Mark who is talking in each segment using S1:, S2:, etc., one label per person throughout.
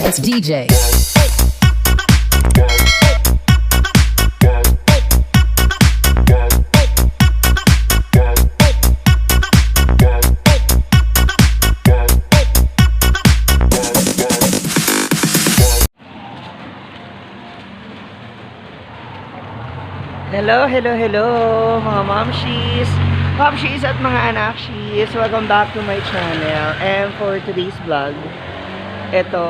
S1: It's DJ.
S2: Hello, hello, hello mga momshies, popshies at mga anakshies. Welcome back to my channel. And for today's vlog, ito,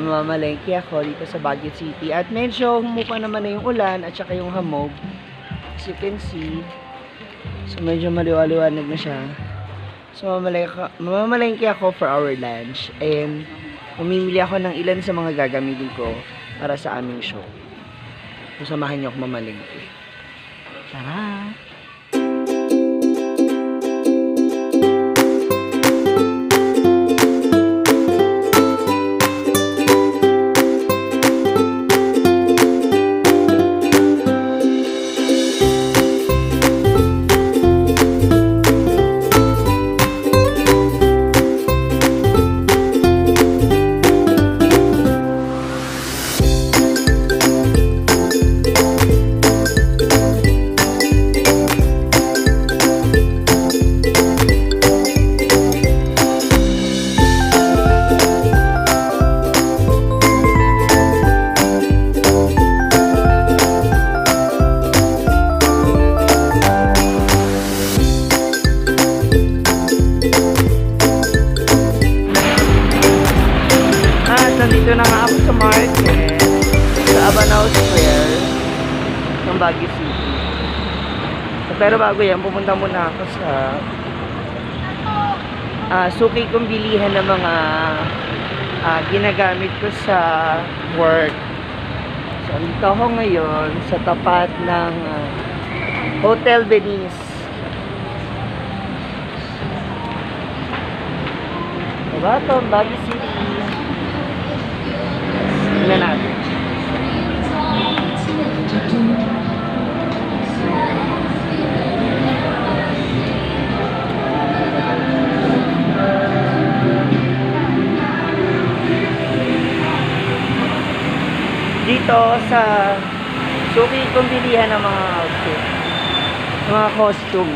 S2: mamalengke ako dito sa Baguio City. At medyo humupa naman na yung ulan at saka yung hamog. As you can see. So medyo maliwaliwanag na siya. So mamalengke ako for our lunch. And mamimili ako ng ilan sa mga gagamitin ko para sa aming show. So samahan niyo ako mamalengke. Tara! Nandito na nga ako sa market sa Abanao Square ng Baguio City. Pero bago yan, pumunta muna ako sa suki kong bilihan ng mga ginagamit ko sa work. So, dito ako ngayon sa tapat ng Hotel Venice. Diba ito? Baguio City. Tingnan natin. Dito sa suki kong bilihan ng mga outfit, mga costume.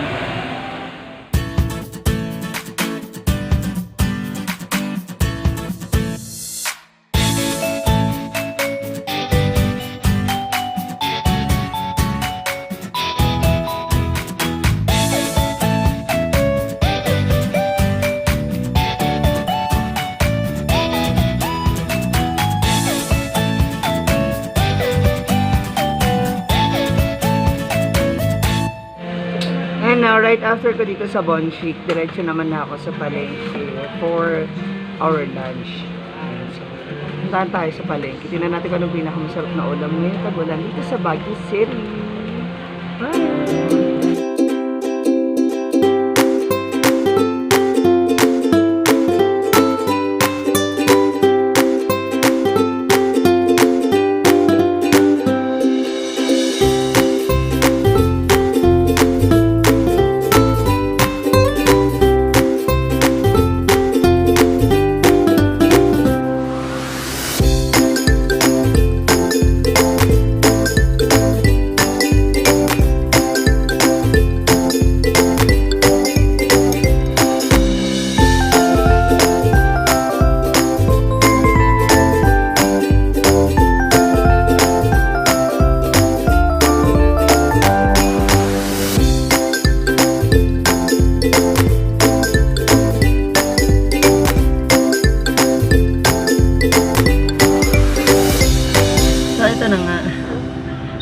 S2: And now, right after ko dito sa Bonchik, diretso naman na ako sa palengke for our lunch. So, puntahan tayo sa palengke. Tingnan natin kung anong pinakamasarap na ulam ngayon pag ulan dito sa Baguio City. Bye!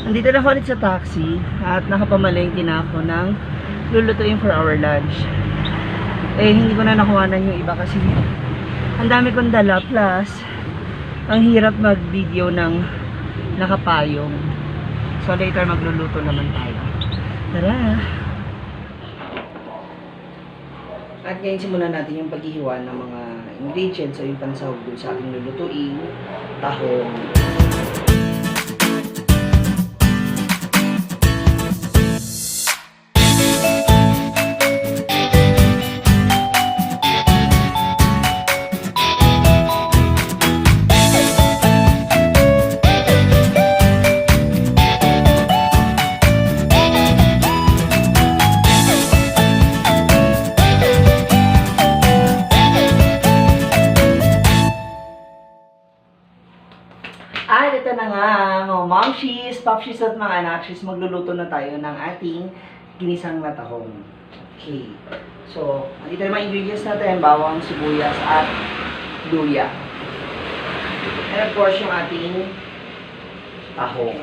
S2: Nandito na ako ulit sa taxi at nakapamalengke na ako ng lulutuin for our lunch. Eh, hindi ko na nakuhanan yung iba kasi ang dami kong dala, plus ang hirap mag-video ng nakapayong. So later magluluto naman tayo. Tara! At ngayon simulan natin yung paghihiwa ng mga ingredients o yung pansahog dun sa ating lulutuin. Tahong. ito na nga, mga momshies, popshies at mga anakshis, magluluto na tayo ng ating ginisang na tahong. Okay. So, andito na mga ingredients natin, bawang, sibuyas, at luya. And of course, yung ating tahong.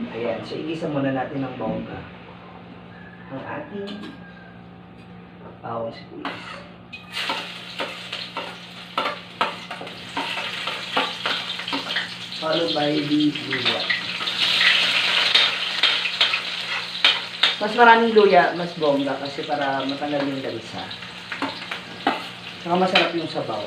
S2: Ayan. So, igisa muna natin ng bongga ang ating bawang, sibuyas. Followed by the luya. Mas maraming luya, mas bongga kasi para matanggal yung dalisa. Saka masarap yung sabaw.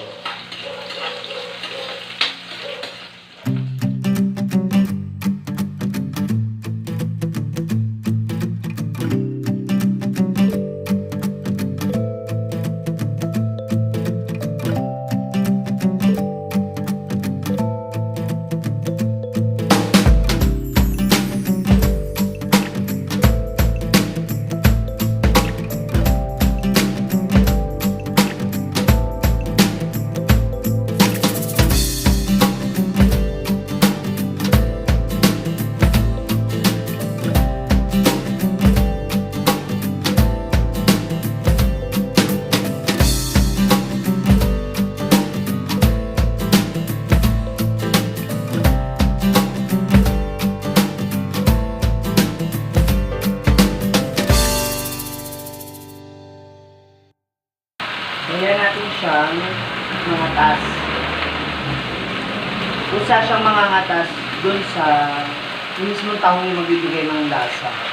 S2: Lagyan natin siyang mga tas. Usa siyang mga ngatas dun sa yung mismo tahong yung magbibigay ng lasa.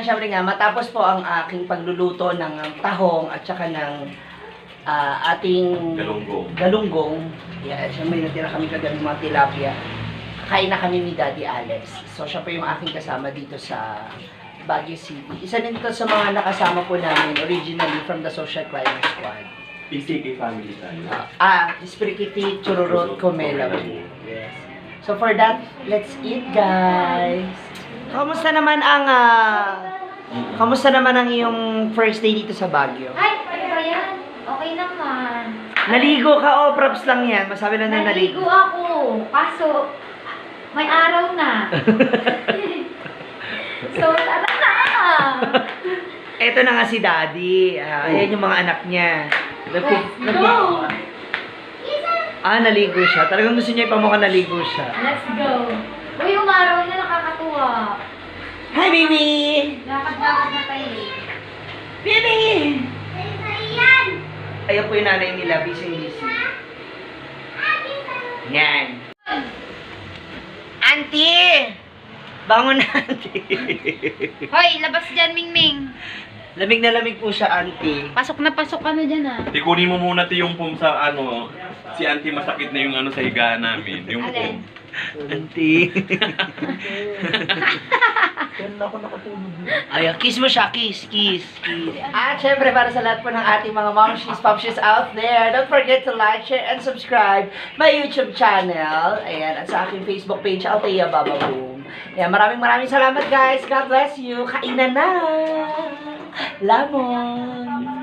S2: Siyempre nga, matapos po ang aking pagluluto ng tahong at saka ng ating galunggong. Yeah, siyempre natira kami kagabi mga tilapia. Kain na kami ni Daddy Alex. So siya po yung aking kasama dito sa Baguio City. Isa din ito sa mga nakasama po namin originally from the Social Crime Squad.
S1: PCK family tayo.
S2: Spirikiti, Chururut, Comela. Yes. So for that, let's eat guys! Kamusta naman ang iyong first day dito sa Baguio?
S3: Ay, ano ba yan? Okay naman.
S2: Naligo ka, oh, props lang yan. Masabi lang na naligo.
S3: Naligo ako. Kaso, may araw na. So, tara na!
S2: Ito na nga si Daddy. Ayan yung mga anak niya.
S3: Let's go!
S2: Naligo siya. Talagang gusto niya ipamukha naligo siya.
S3: Let's go! Uy, yung araw na nakakatuwa.
S2: Hi, baby!
S3: Lakad-lakad na tayo.
S2: Baby! Ayan po yung nanay nila, busy-busy. Yan. Auntie! Bangon na, auntie.
S3: Hoy, labas dyan, Mingming.
S2: Lamig na lamig po siya, auntie.
S3: Pasok na pasok ka na dyan, ah.
S1: Tikunin mo muna yung pum sa si auntie masakit na yung sa higaan namin. Yung
S3: Alin?
S2: Auntie. Ayan, kiss mo siya, kiss. At syempre, para sa lahat po ng ating mga momshies, popshies out there, don't forget to like, share, and subscribe my YouTube channel. Ayan, at sa aking Facebook page, Althea Baba Boom. Ayan, maraming salamat guys. God bless you. Kainan na! Lamon!